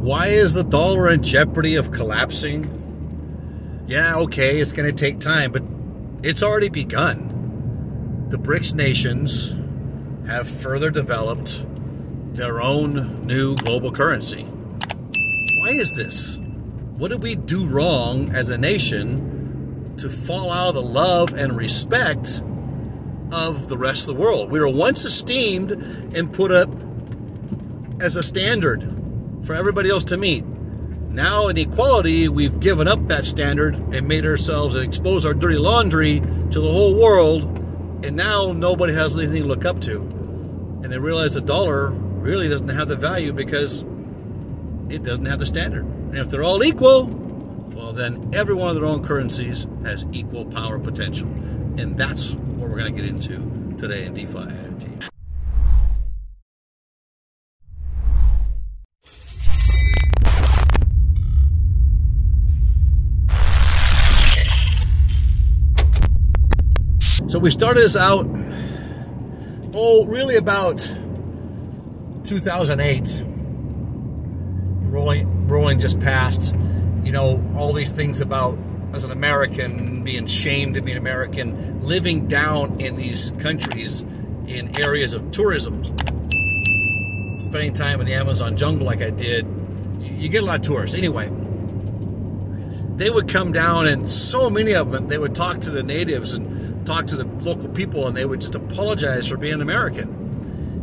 Why is the dollar in jeopardy of collapsing? Yeah, okay, it's going to take time, but it's already begun. The BRICS nations have further developed their own new global currency. Why is this? What did we do wrong as a nation to fall out of the love and respect of the rest of the world? We were once esteemed and put up as a standard for everybody else to meet. Now in equality, we've given up that standard and made ourselves and exposed our dirty laundry to the whole world, and now nobody has anything to look up to. And they realize the dollar really doesn't have the value because it doesn't have the standard. And if they're all equal, well then every one of their own currencies has equal power potential. And that's what we're going to get into today in DeFi IoT. So we started this out, really about 2008. Rolling just past, all these things about as an American, being shamed to be an American, living down in these countries in areas of tourism, spending time in the Amazon jungle like I did. You get a lot of tourists. Anyway, they would come down, and so many of them, they would talk to the natives and talk to the local people, and they would just apologize for being American.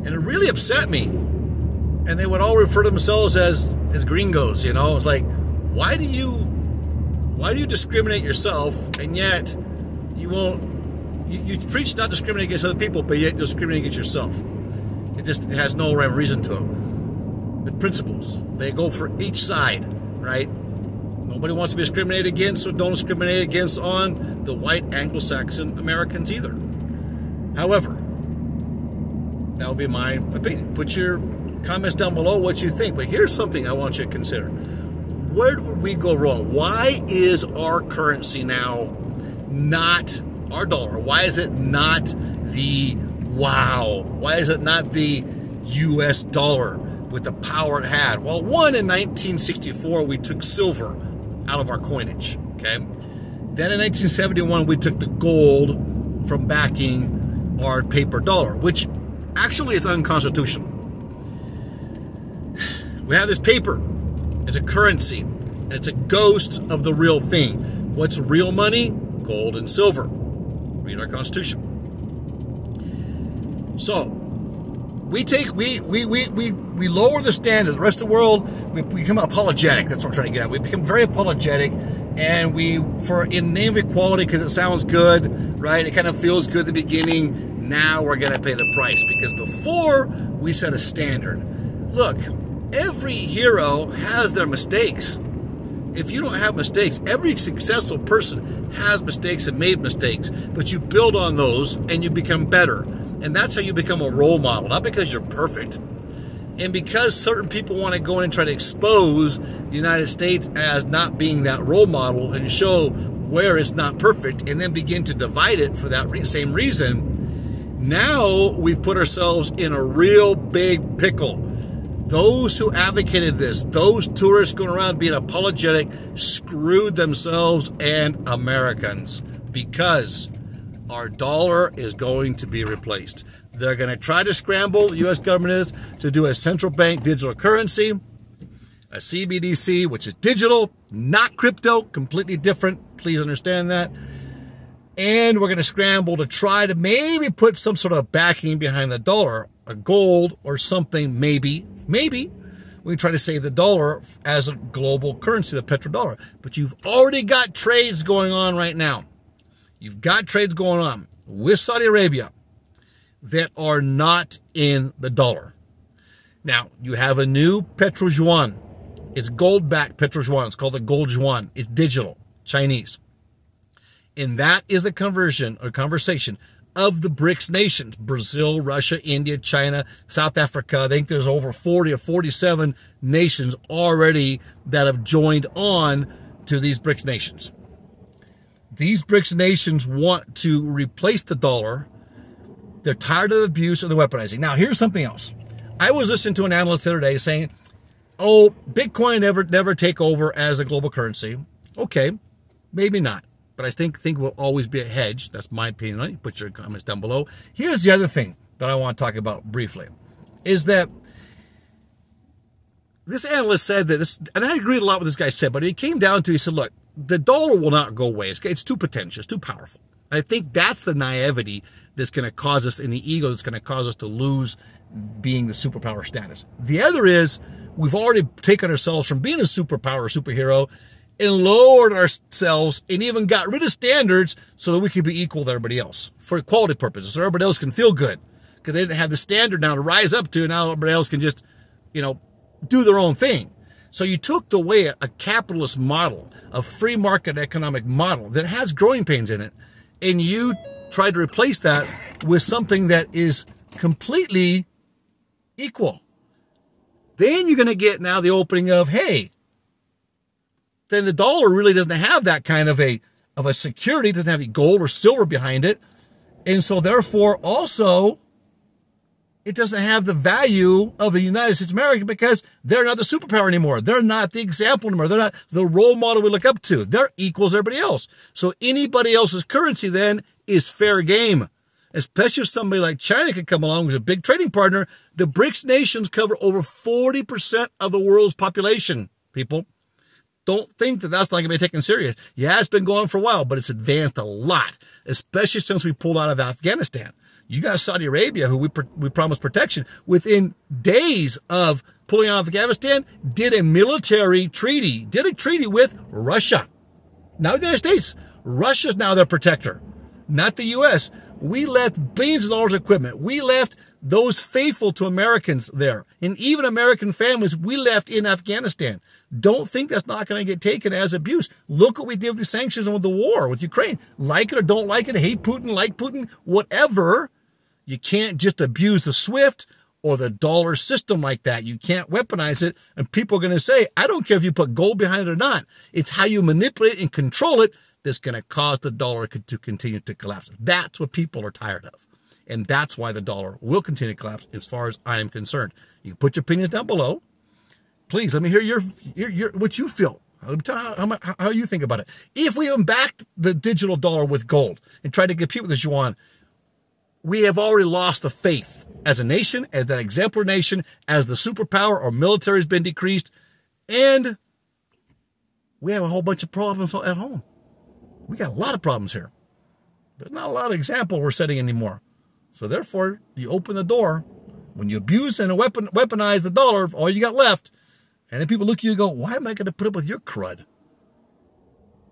And it really upset me. And they would all refer to themselves as gringos, It's like, why do you discriminate yourself, and yet you preach not discriminating against other people, but yet discriminate against yourself? It has no rhyme or reason to them. The principles, they go for each side, right? Nobody wants to be discriminated against, so don't discriminate against on the white Anglo-Saxon Americans either. However, that would be my opinion. Put your comments down below what you think, but here's something I want you to consider. Where did we go wrong? Why is our currency now not our dollar? Why is it not the wow? Why is it not the US dollar with the power it had? Well, one, in 1964, we took silver out of our coinage, okay? Then in 1971, we took the gold from backing our paper dollar, which actually is unconstitutional. We have this paper as a currency, and it's a ghost of the real thing. What's real money? Gold and silver. Read our Constitution. So we lower the standard. The rest of the world, we become apologetic. That's what I'm trying to get at. We become very apologetic, and in the name of equality, because it sounds good, right? It kind of feels good at the beginning. Now we're going to pay the price, because before we set a standard. Look, every hero has their mistakes. If you don't have mistakes, every successful person has mistakes and made mistakes, but you build on those and you become better. And that's how you become a role model, not because you're perfect. And because certain people want to go in and try to expose the United States as not being that role model and show where it's not perfect, and then begin to divide it for that same reason, now we've put ourselves in a real big pickle. Those who advocated this, those tourists going around being apologetic, screwed themselves and Americans, because our dollar is going to be replaced. They're going to try to scramble, the U.S. government is, to do a central bank digital currency, a CBDC, which is digital, not crypto, completely different. Please understand that. And we're going to scramble to try to maybe put some sort of backing behind the dollar, a gold or something, maybe. We try to save the dollar as a global currency, the petrodollar. But you've already got trades going on right now. You've got trades going on with Saudi Arabia that are not in the dollar. Now, you have a new petro yuan. It's gold-backed petro yuan. It's called the gold yuan. It's digital, Chinese. And that is the conversion or conversation of the BRICS nations: Brazil, Russia, India, China, South Africa. I think there's over 40 or 47 nations already that have joined on to these BRICS nations. These BRICS nations want to replace the dollar. They're tired of the abuse and the weaponizing. Now, here's something else. I was listening to an analyst the other day saying, oh, Bitcoin never take over as a global currency. Okay, maybe not. But I think will always be a hedge. That's my opinion on it. Put your comments down below. Here's the other thing that I want to talk about briefly, is that this analyst said that this, and I agreed a lot with this guy said, but he came down to, he said, look, the dollar will not go away. It's too potential. It's too powerful. And I think that's the naivety that's going to cause us, in the ego, that's going to cause us to lose being the superpower status. The other is, we've already taken ourselves from being a superpower or superhero and lowered ourselves and even got rid of standards so that we could be equal to everybody else for equality purposes, so everybody else can feel good because they didn't have the standard now to rise up to. Now everybody else can just, you know, do their own thing. So you took away a capitalist model, a free market economic model that has growing pains in it, and you tried to replace that with something that is completely equal. Then you're going to get now the opening of, hey, then the dollar really doesn't have that kind of a security, doesn't have any gold or silver behind it. And so therefore also it doesn't have the value of the United States of America because they're not the superpower anymore. They're not the example anymore. They're not the role model we look up to. They're equals to everybody else. So anybody else's currency then is fair game. Especially if somebody like China could come along, who's a big trading partner. The BRICS nations cover over 40% of the world's population, people. Don't think that that's not going to be taken serious. Yeah, it's been going on for a while, but it's advanced a lot, especially since we pulled out of Afghanistan. You got Saudi Arabia, who we promised protection, within days of pulling out of Afghanistan, did a military treaty, did a treaty with Russia. Not the United States. Russia's now their protector, not the U.S. We left billions of dollars of equipment. We left those faithful to Americans there. And even American families we left in Afghanistan. Don't think that's not going to get taken as abuse. Look what we did with the sanctions and with the war with Ukraine. Like it or don't like it, hate Putin, like Putin, whatever. You can't just abuse the SWIFT or the dollar system like that. You can't weaponize it. And people are going to say, I don't care if you put gold behind it or not. It's how you manipulate and control it that's going to cause the dollar to continue to collapse. That's what people are tired of. And that's why the dollar will continue to collapse as far as I am concerned. You can put your opinions down below. Please, let me hear your what you feel. How you think about it. If we backed the digital dollar with gold and tried to compete with the yuan, we have already lost the faith as a nation, as that exemplar nation, as the superpower. Our military has been decreased, and we have a whole bunch of problems at home. We got a lot of problems here. There's not a lot of example we're setting anymore. So therefore, you open the door. When you abuse and weaponize the dollar, all you got left, and then people look at you and go, why am I going to put up with your crud?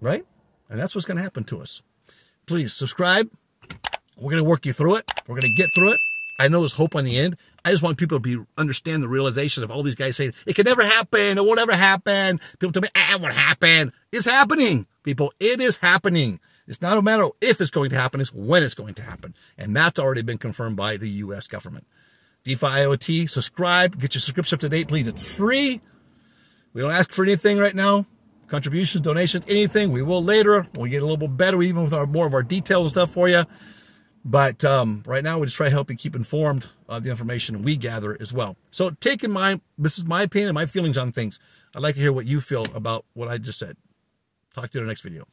Right? And that's what's going to happen to us. Please subscribe. We're going to work you through it. We're going to get through it. I know there's hope on the end. I just want people to understand the realization of all these guys saying, it can never happen. It won't ever happen. People tell me, it won't happen. It's happening, people. It is happening. It's not a matter of if it's going to happen. It's when it's going to happen. And that's already been confirmed by the U.S. government. DeFi IoT, subscribe. Get your subscription up to date, please. It's free. We don't ask for anything right now. Contributions, donations, anything. We will later. We'll get a little bit better even with more of our details and stuff for you. But right now, we just try to help you keep informed of the information we gather as well. So take in mind, this is my opinion and my feelings on things. I'd like to hear what you feel about what I just said. Talk to you in the next video.